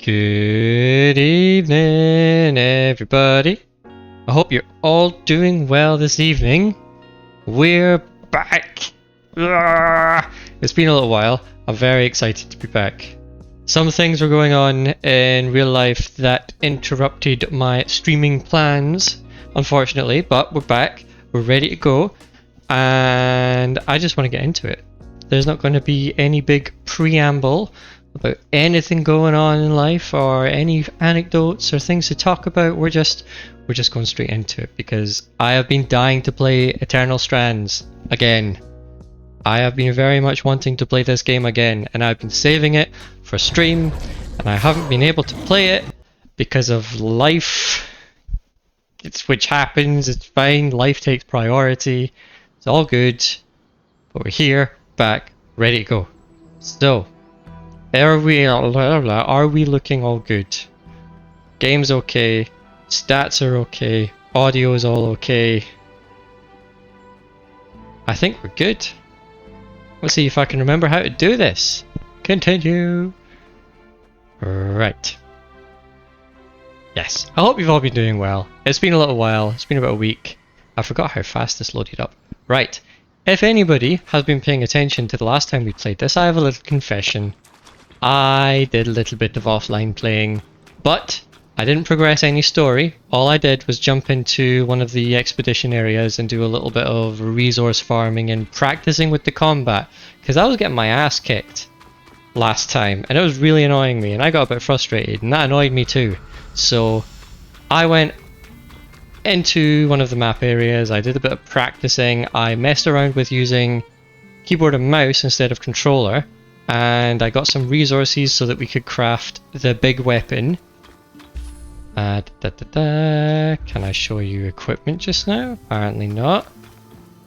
Good evening, everybody. I hope you're all doing well this evening. We're back. It's been a little while. I'm very excited to be back. Some things were going on in real life that interrupted my streaming plans, unfortunately, but we're back. We're ready to go, and I just want to get into it. There's not going to be any big preamble about anything going on in life or any anecdotes or things to talk about. We're just going straight into it because I have been dying to play Eternal Strands again. I have been very much wanting to play this game again, and I've been saving it for stream, and I haven't been able to play it because of life. Which happens, it's fine, life takes priority, it's all good, but we're here, back, ready to go. So, are we looking all good? Game's okay, stats are okay, audio is all okay. I think we're good. Let's see if I can remember how to do this. Continue. Right. Yes, I hope you've all been doing well. It's been a little while, it's been about a week. I forgot how fast this loaded up. Right, if anybody has been paying attention to the last time we played this, I have a little confession. I did a little bit of offline playing, but I didn't progress any story. All I did was jump into one of the expedition areas and do a little bit of resource farming and practicing with the combat, because I was getting my ass kicked last time, and it was really annoying me, and I got a bit frustrated, and that annoyed me too. So I went into one of the map areas, I did a bit of practicing, I messed around with using keyboard and mouse instead of controller, and I got some resources so that we could craft the big weapon. Can I show you equipment just now? Apparently not.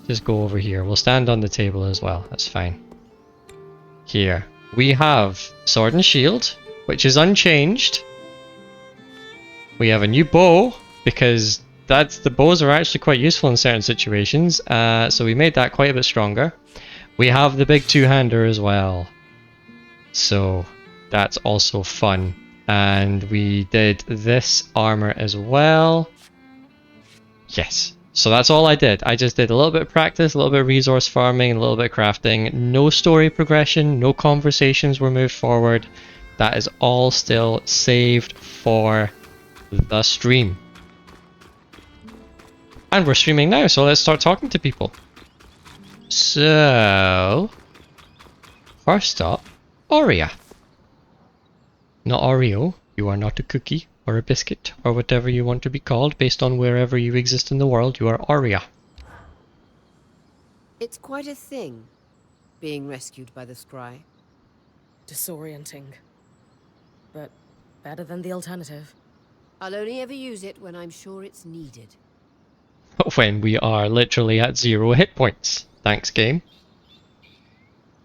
Just go over here. We'll stand on the table as well, that's fine. Here we have sword and shield, which is unchanged. We have a new bow, because the bows are actually quite useful in certain situations, so we made that quite a bit stronger. We have the big two-hander as well, so that's also fun. And we did this armor as well. Yes, so that's all I did. I just did a little bit of practice, a little bit of resource farming, a little bit of crafting. No story progression, no conversations were moved forward. That is all still saved for the stream. And we're streaming now, so let's start talking to people. So, first up, Aurea. Not Oreo. You are not a cookie or a biscuit or whatever you want to be called based on wherever you exist in the world. You are Aurea. It's quite a thing, being rescued by the scry. Disorienting. But better than the alternative. I'll only ever use it when I'm sure it's needed. When we are literally at 0 hit points. Thanks, game.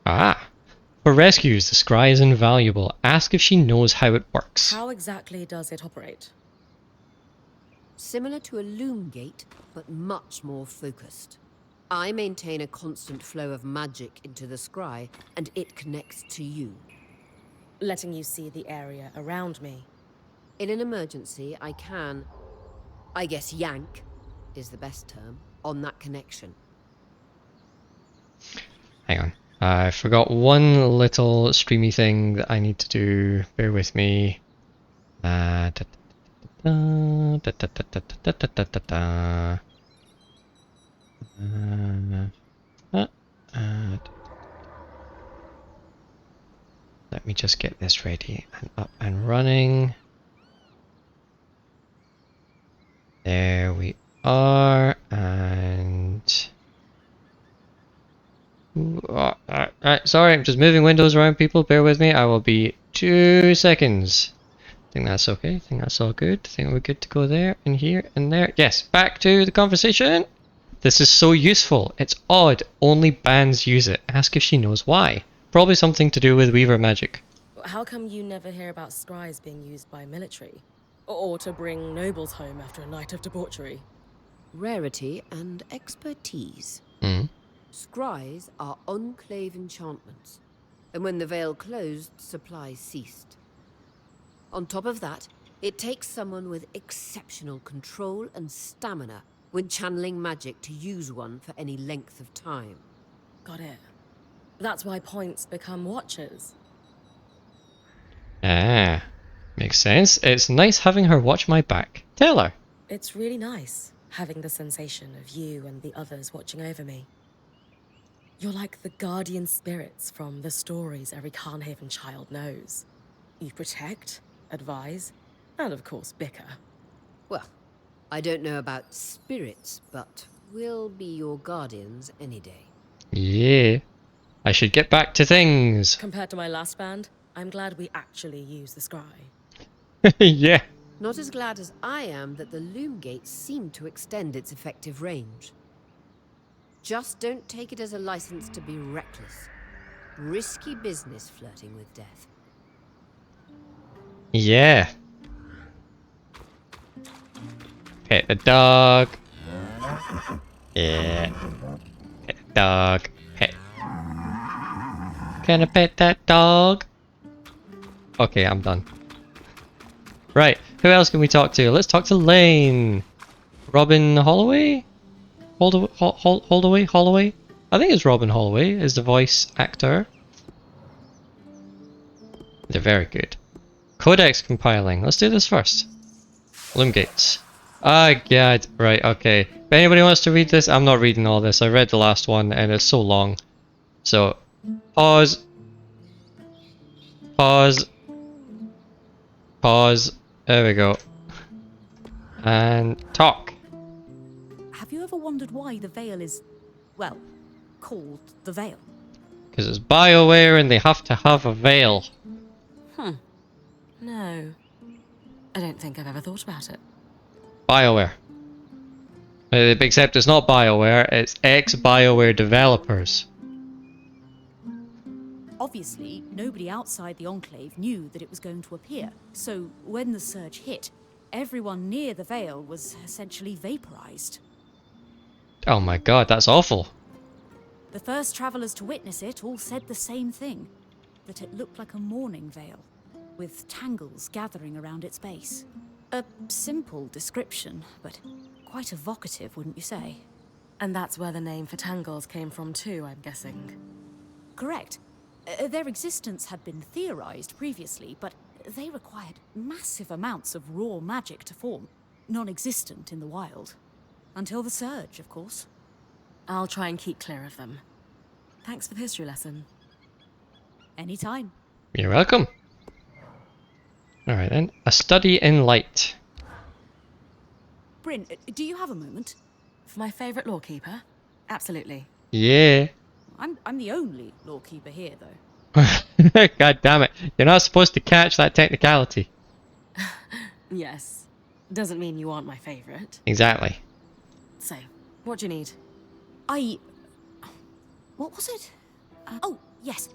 Ah. For rescues, the scry is invaluable. Ask if she knows how it works. How exactly does it operate? Similar to a loom gate, but much more focused. I maintain a constant flow of magic into the scry, and it connects to you. Letting you see the area around me. In an emergency, I can, I guess yank is the best term, on that connection. Hang on. I forgot one little streamy thing that I need to do. Bear with me. Let me just get this ready and up and running. There we are, and right, sorry, I'm just moving windows around, people. Bear with me. I will be 2 seconds. I think that's okay. I think that's all good. I think we're good to go there and here and there. Yes, back to the conversation. This is so useful. It's odd. Only bands use it. Ask if she knows why. Probably something to do with Weaver magic. How come you never hear about scries being used by military? Or to bring nobles home after a night of debauchery? Rarity and expertise. Scries are enclave enchantments, and when the veil closed, supplies ceased. On top of that, it takes someone with exceptional control and stamina when channeling magic to use one for any length of time. Got it. That's why points become watchers. Ah, makes sense. It's nice having her watch my back. Tell her. It's really nice having the sensation of you and the others watching over me. You're like the guardian spirits from the stories every Carnhaven child knows. You protect, advise, and of course bicker. Well, I don't know about spirits, but we'll be your guardians any day. Yeah. I should get back to things. Compared to my last band, I'm glad we actually use the scry. Yeah. Not as glad as I am that the loom gates seem to extend its effective range. Just don't take it as a license to be reckless. Risky business flirting with death. Yeah. Pet the dog. Yeah. Pet the dog. Pet. Can I pet that dog? Okay, I'm done. Right, who else can we talk to? Let's talk to Lane. Robin Holloway? Holloway? I think it's Robin Holloway is the voice actor. They're very good. Codex compiling. Let's do this first. Loomgates. Ah, God. Right, okay. If anybody wants to read this, I'm not reading all this. I read the last one and it's so long. So, pause. Pause. Pause. There we go. And talk. Have you ever wondered why the Veil is, well, called the Veil? Because it's BioWare and they have to have a veil. No. I don't think I've ever thought about it. BioWare. Except it's not BioWare, it's ex-BioWare developers. Obviously, nobody outside the Enclave knew that it was going to appear, so when the surge hit, everyone near the Veil was essentially vaporized. Oh my god, that's awful. The first travelers to witness it all said the same thing, that it looked like a mourning veil, with tangles gathering around its base. A simple description, but quite evocative, wouldn't you say? And that's where the name for tangles came from too, I'm guessing. Correct. Their existence had been theorized previously, but they required massive amounts of raw magic to form, non-existent in the wild. Until the surge, of course. I'll try and keep clear of them. Thanks for the history lesson. Anytime. You're welcome. Alright then. A study in light. Bryn, do you have a moment? For my favourite lawkeeper? Absolutely. Yeah. I'm the only lawkeeper here, though. God damn it. You're not supposed to catch that technicality. Yes. Doesn't mean you aren't my favourite. Exactly. So, what do you need? What was it? Oh, yes.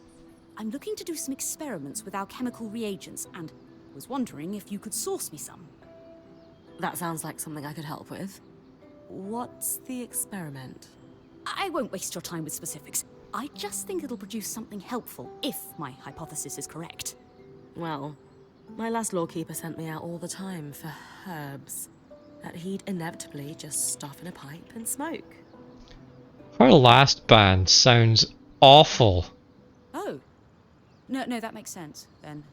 I'm looking to do some experiments with our chemical reagents and was wondering if you could source me some. That sounds like something I could help with. What's the experiment? I won't waste your time with specifics. I just think it'll produce something helpful if my hypothesis is correct. Well, my last lawkeeper sent me out all the time for herbs that he'd inevitably just stuff in a pipe and smoke. Her last band sounds awful. Oh. No, that makes sense, then.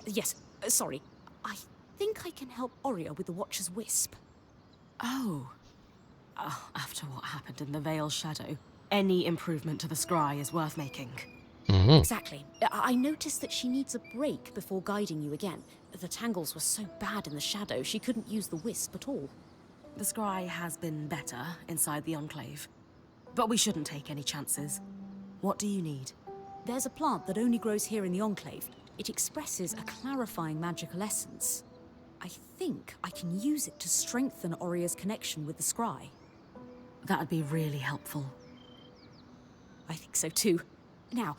Yes. Sorry. I think I can help Oria with the Watcher's Wisp. Oh. After what happened in the Veil's shadow, any improvement to the scry is worth making. Mm-hmm. Exactly. I noticed that she needs a break before guiding you again. The tangles were so bad in the shadow, she couldn't use the wisp at all. The scry has been better inside the Enclave, but we shouldn't take any chances. What do you need? There's a plant that only grows here in the Enclave. It expresses a clarifying magical essence. I think I can use it to strengthen Oria's connection with the scry. That'd be really helpful. I think so too. Now,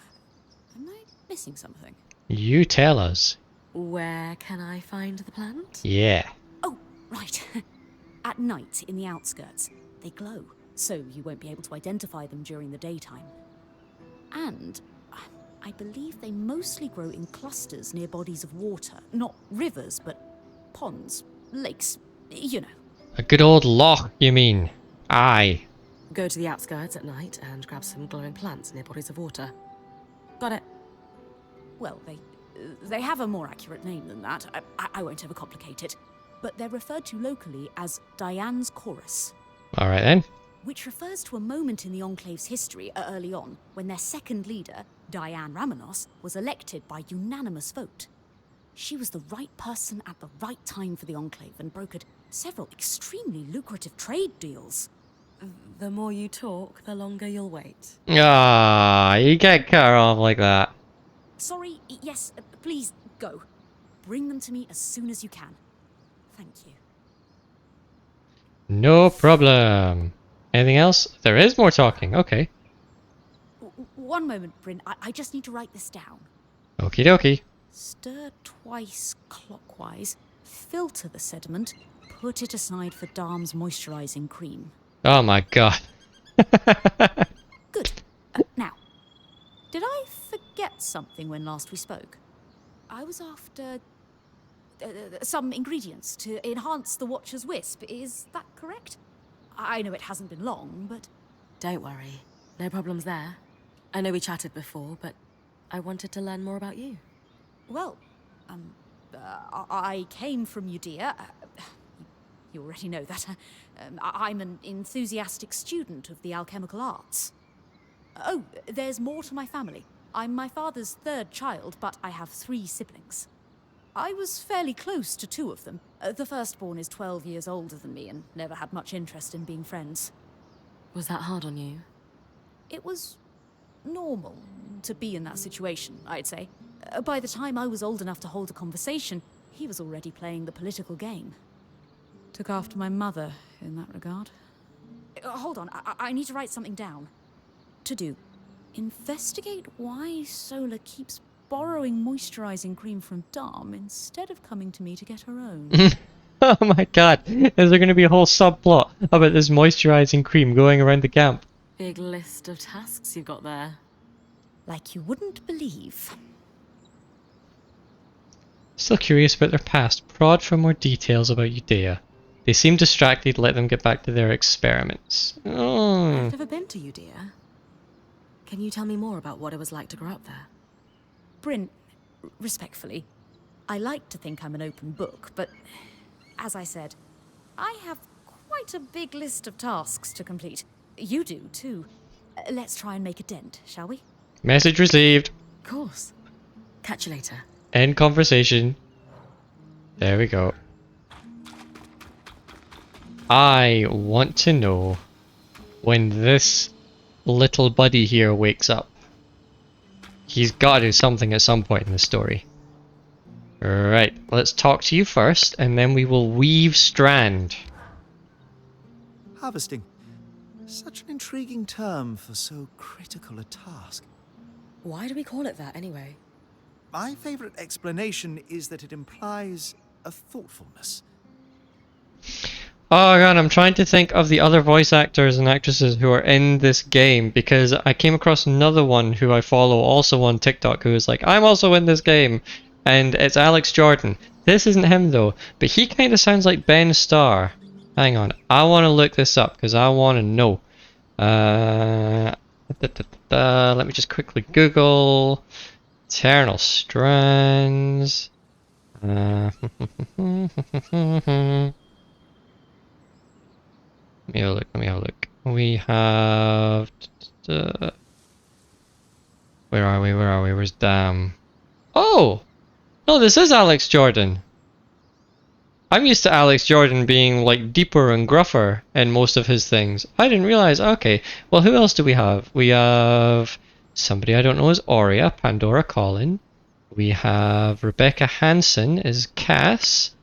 am I missing something? You tell us. Where can I find the plant? Yeah. Oh, right. At night, in the outskirts, they glow, so you won't be able to identify them during the daytime. And I believe they mostly grow in clusters near bodies of water. Not rivers, but ponds, lakes, you know. A good old loch, you mean? Aye. Go to the outskirts at night and grab some glowing plants near bodies of water. Got it. Well, they have a more accurate name than that. I won't overcomplicate it. But they're referred to locally as Diane's Chorus, Alright then. which refers to a moment in the Enclave's history early on when their second leader, Diane Ramenos, was elected by unanimous vote. She was the right person at the right time for the Enclave and brokered several extremely lucrative trade deals. The more you talk, the longer you'll wait. Ah, you can't cut her off like that. Sorry, yes, please go. Bring them to me as soon as you can. Thank you. No problem. Anything else? There is more talking. Okay. One moment, Bryn. I just need to write this down. Okie dokie. Stir twice clockwise, filter the sediment, put it aside for Darm's moisturizing cream. Oh my god. Good. Now, did I forget something when last we spoke? I was after some ingredients to enhance the Watcher's Wisp. Is that correct? I know it hasn't been long, but... Don't worry. No problems there. I know we chatted before, but I wanted to learn more about you. Well, I came from Judea. You already know that. I'm an enthusiastic student of the alchemical arts. Oh, there's more to my family. I'm my father's third child, but I have 3 siblings. I was fairly close to 2 of them. The firstborn is 12 years older than me and never had much interest in being friends. Was that hard on you? It was normal to be in that situation, I'd say. By the time I was old enough to hold a conversation, he was already playing the political game. Took after my mother in that regard. Hold on, I need to write something down. To do. Investigate why Sola keeps borrowing moisturizing cream from Darm instead of coming to me to get her own. Oh my god. Is there going to be a whole subplot about this moisturizing cream going around the camp? Big list of tasks you've got there. Like you wouldn't believe. Still curious about their past. Prod for more details about Judea. They seem distracted. Let them get back to their experiments. Oh. I've never been to Judea. Can you tell me more about what it was like to grow up there? Bryn, respectfully, I like to think I'm an open book, but as I said, I have quite a big list of tasks to complete. You do, too. Let's try and make a dent, shall we? Message received. Of course. Catch you later. End conversation. There we go. I want to know when this little buddy here wakes up. He's got to do something at some point in the story. Right, let's talk to you first, and then we will weave strand. Harvesting. Such an intriguing term for so critical a task. Why do we call it that anyway? My favourite explanation is that it implies a thoughtfulness. Oh god, I'm trying to think of the other voice actors and actresses who are in this game, because I came across another one who I follow also on TikTok who is like, I'm also in this game, and it's Alex Jordan. This isn't him though, but he kind of sounds like Ben Starr. Hang on, I want to look this up because I want to know. Let me just quickly Google Eternal Strands. Let me have a look. We have... Where are we? Where's Dam? Oh! No, this is Alex Jordan! I'm used to Alex Jordan being like deeper and gruffer in most of his things. I didn't realize. Okay, well, who else do we have? We have somebody I don't know as Aurea, Pandora Collin. We have Rebecca Hansen as Cass.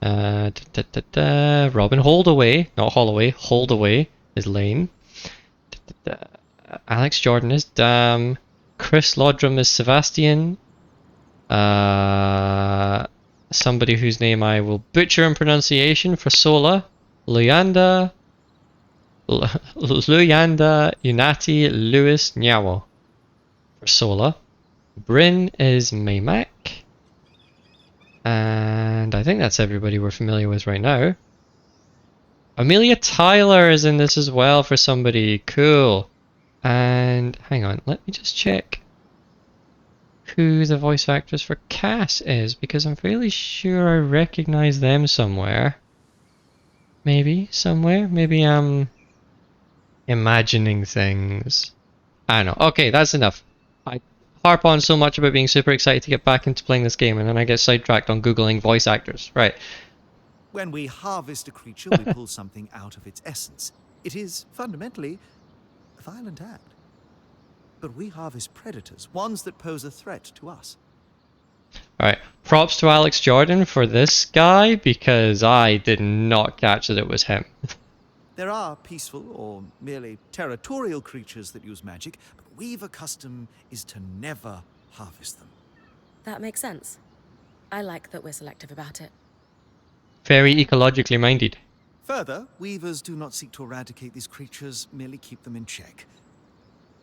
Robin Holdaway, not Holloway, Holdaway is Lane. Alex Jordan is Dam. Chris Lodrum is Sebastian. Somebody whose name I will butcher in pronunciation for Sola. Luyanda Unati Lewis Nyawo for Sola. Bryn is Maymac. And I think that's everybody we're familiar with right now. Amelia Tyler is in this as well for somebody. Cool. And hang on, let me just check who the voice actress for Cass is, because I'm fairly sure I recognize them somewhere. Maybe somewhere. Maybe I'm imagining things. I don't know. Okay, that's enough. I harp on so much about being super excited to get back into playing this game, and then I get sidetracked on Googling voice actors. Right. When we harvest a creature, we pull something out of its essence. It is fundamentally a violent act. But we harvest predators, ones that pose a threat to us. Alright. Props to Alex Jordan for this guy, because I did not catch that it was him. There are peaceful or merely territorial creatures that use magic, but Weaver custom is to never harvest them. That makes sense. I like that we're selective about it. Very ecologically minded. Further, Weavers do not seek to eradicate these creatures, merely keep them in check.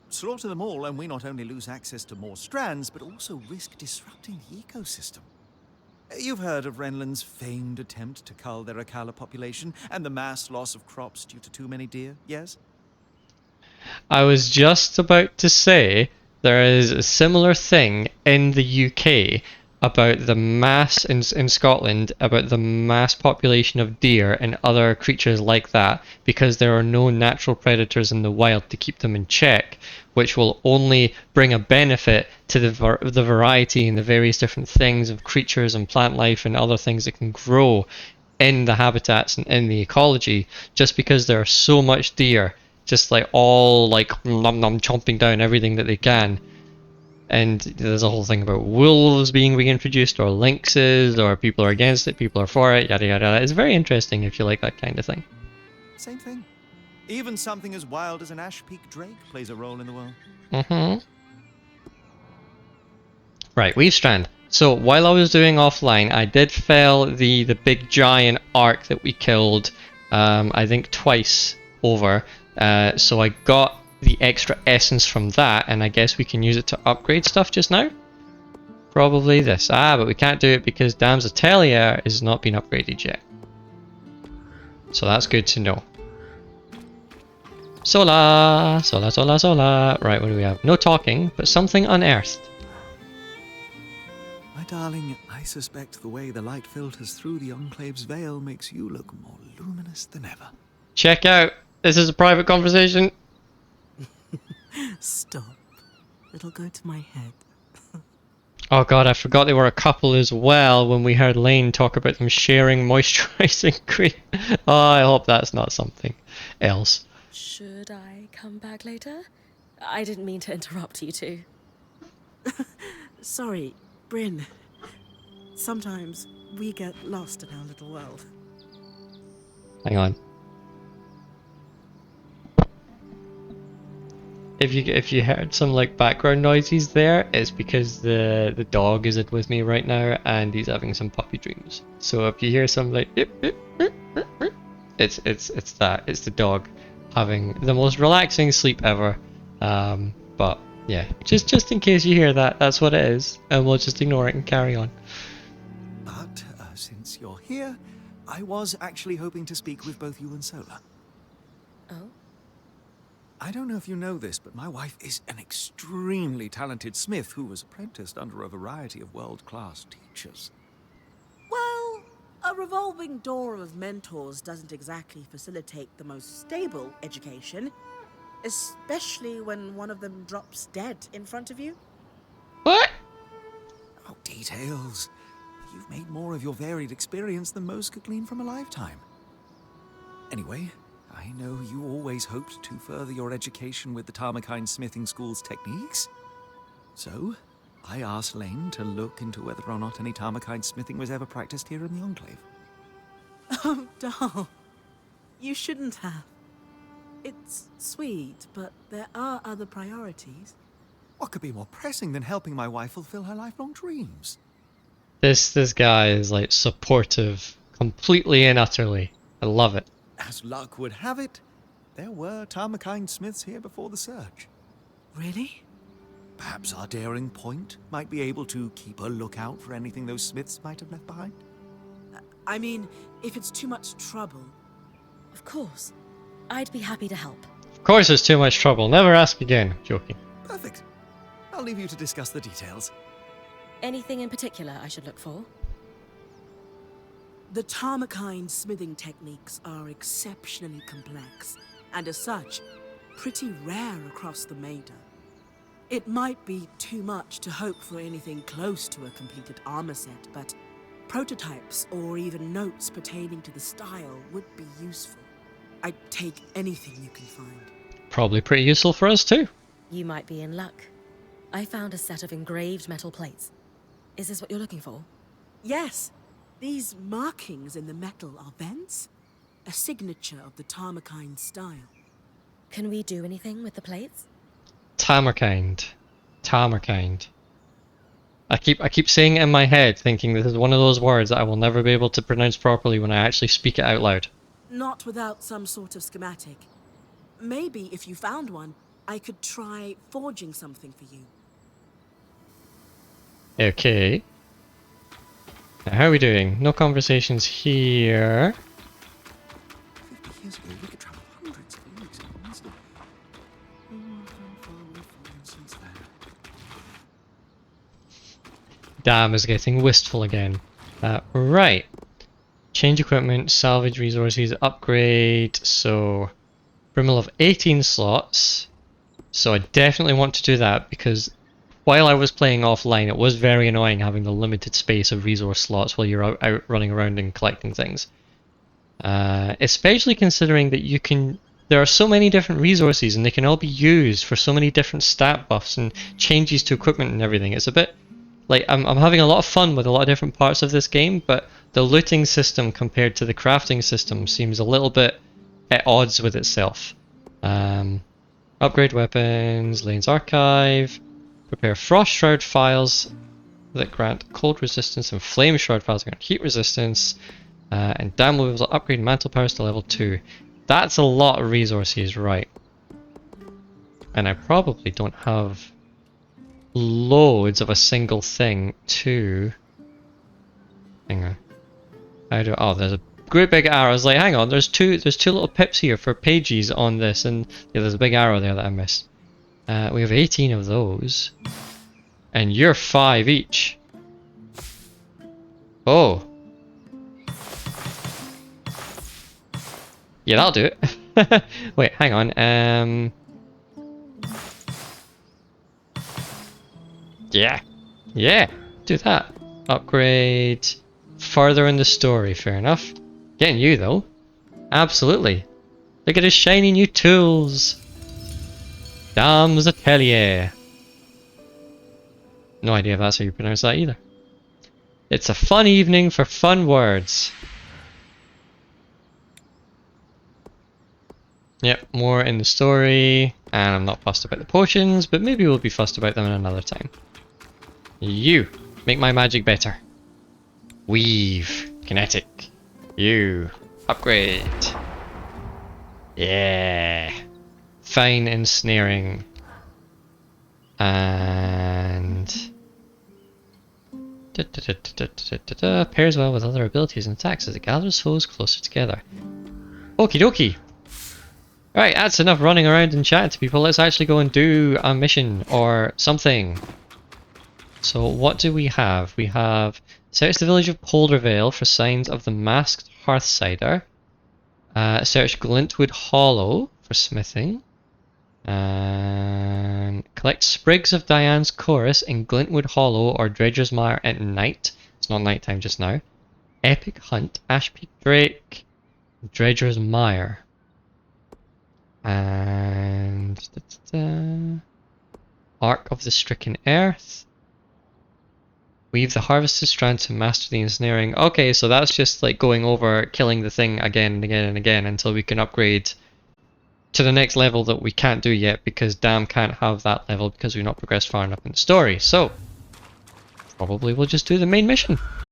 Slaughter them all, and we not only lose access to more strands, but also risk disrupting the ecosystem. You've heard of Renland's famed attempt to cull their Akala population, and the mass loss of crops due to too many deer, yes? I was just about to say there is a similar thing in the UK about the mass in Scotland, about the mass population of deer and other creatures like that, because there are no natural predators in the wild to keep them in check, which will only bring a benefit to the variety and the various different things of creatures and plant life and other things that can grow in the habitats and in the ecology, just because there are so much deer, just like all like nom nom chomping down everything that they can. And there's a whole thing about wolves being reintroduced, or lynxes, or people are against it, people are for it, yada yada yada. It's very interesting if you like that kind of thing. Same thing. Even something as wild as an Ash Peak drake plays a role in the world. Mm-hmm. Right, Weave Strand. So while I was doing offline, I did fell the big giant arc that we killed, I think twice over. So I got the extra essence from that, and I guess we can use it to upgrade stuff just now? Probably this. But we can't do it because Dam's Atelier is not been upgraded yet. So that's good to know. Sola! Sola, sola, sola! Right, what do we have? No talking, but something unearthed. My darling, I suspect the way the light filters through the Enclave's veil makes you look more luminous than ever. Check out! This is a private conversation! Stop. It'll go to my head. Oh god, I forgot they were a couple as well when we heard Lane talk about them sharing moisturizing cream. Oh, I hope that's not something else. Should I come back later? I didn't mean to interrupt you two. Sorry, Bryn. Sometimes we get lost in our little world. Hang on. If you heard some like background noises there, it's because the dog is with me right now and he's having some puppy dreams. So if you hear some like it's that. It's the dog having the most relaxing sleep ever. But yeah, just in case you hear that, that's what it is, and we'll just ignore it and carry on. But since you're here, I was actually hoping to speak with both you and Sola. Oh? I don't know if you know this, but my wife is an extremely talented smith who was apprenticed under a variety of world-class teachers. Well, a revolving door of mentors doesn't exactly facilitate the most stable education, especially when one of them drops dead in front of you. What? Oh, details. You've made more of your varied experience than most could glean from a lifetime. Anyway, I know you always hoped to further your education with the Tarmakine Smithing School's techniques. So, I asked Lane to look into whether or not any Tarmakine smithing was ever practiced here in the Enclave. Oh, doll. You shouldn't have. It's sweet, but there are other priorities. What could be more pressing than helping my wife fulfill her lifelong dreams? This guy is like supportive completely and utterly. I love it. As luck would have it, there were Tarmakine smiths here before the search. Really? Perhaps our daring point might be able to keep a lookout for anything those smiths might have left behind? I mean, if it's too much trouble. Of course. I'd be happy to help. Of course there's too much trouble. Never ask again. Joking. Perfect. I'll leave you to discuss the details. Anything in particular I should look for? The Tarmakine smithing techniques are exceptionally complex, and as such, pretty rare across the Maida. It might be too much to hope for anything close to a completed armor set, but prototypes or even notes pertaining to the style would be useful. I'd take anything you can find. Probably pretty useful for us too. You might be in luck. I found a set of engraved metal plates. Is this what you're looking for? Yes, these markings in the metal are vents, a signature of the Tarmakine style. Can we do anything with the plates? Tamerkind. Tamerkind. I keep saying it in my head, thinking this is one of those words that I will never be able to pronounce properly when I actually speak it out loud. Not without some sort of schematic. Maybe if you found one, I could try forging something for you. Okay. Now, how are we doing? No conversations here. 50 years ago, we could travel hundreds of leagues in wisdom. Oh, how far we've fallen since then. Damn is getting wistful again. Right. Change equipment, salvage resources, upgrade. So, Brimble of 18 slots. So I definitely want to do that because while I was playing offline, it was very annoying having the limited space of resource slots while you're out running around and collecting things. Especially considering that there are so many different resources and they can all be used for so many different stat buffs and changes to equipment and everything. It's a bit like I'm having a lot of fun with a lot of different parts of this game, but the looting system compared to the crafting system seems a little bit at odds with itself. Upgrade weapons, Lane's Archive, prepare Frost Shroud files that grant cold resistance and Flame Shroud files that grant heat resistance, and download will upgrade mantle powers to level 2. That's a lot of resources, right? And I probably don't have loads of a single thing to... Hang on. Oh, there's a great big arrow. I was like, hang on, there's two little pips here for pages on this, and yeah, there's a big arrow there that I missed. We have 18 of those, and you're 5 each. Oh, yeah, that'll do it. Wait, hang on. Yeah, do that. Upgrade further in the story. Fair enough. Getting you though. Absolutely. Look at his shiny new tools. Dame's Atelier. No idea if that's how you pronounce that either. It's a fun evening for fun words. Yep, more in the story. And I'm not fussed about the potions, but maybe we'll be fussed about them another time. You make my magic better. Weave. Kinetic. You. Upgrade. Yeah. Fine ensnaring. And... pairs well with other abilities and attacks as it gathers foes closer together. Okie dokie. Right, that's enough running around and chatting to people. Let's actually go and do a mission or something. So what do we have? We have search the village of Poldervale for signs of the masked Hearthsider. Search Glintwood Hollow for smithing. And collect sprigs of Diane's Chorus in Glintwood Hollow or Dredger's Mire at night. It's not nighttime just now. Epic Hunt, Ashpeak Drake, Dredger's Mire. And... Ark of the Stricken Earth. Weave the harvested strand to master the ensnaring. Okay, so that's just like going over killing the thing again and again and again until we can upgrade to the next level that we can't do yet because Dam can't have that level because we've not progressed far enough in the story. So, probably we'll just do the main mission.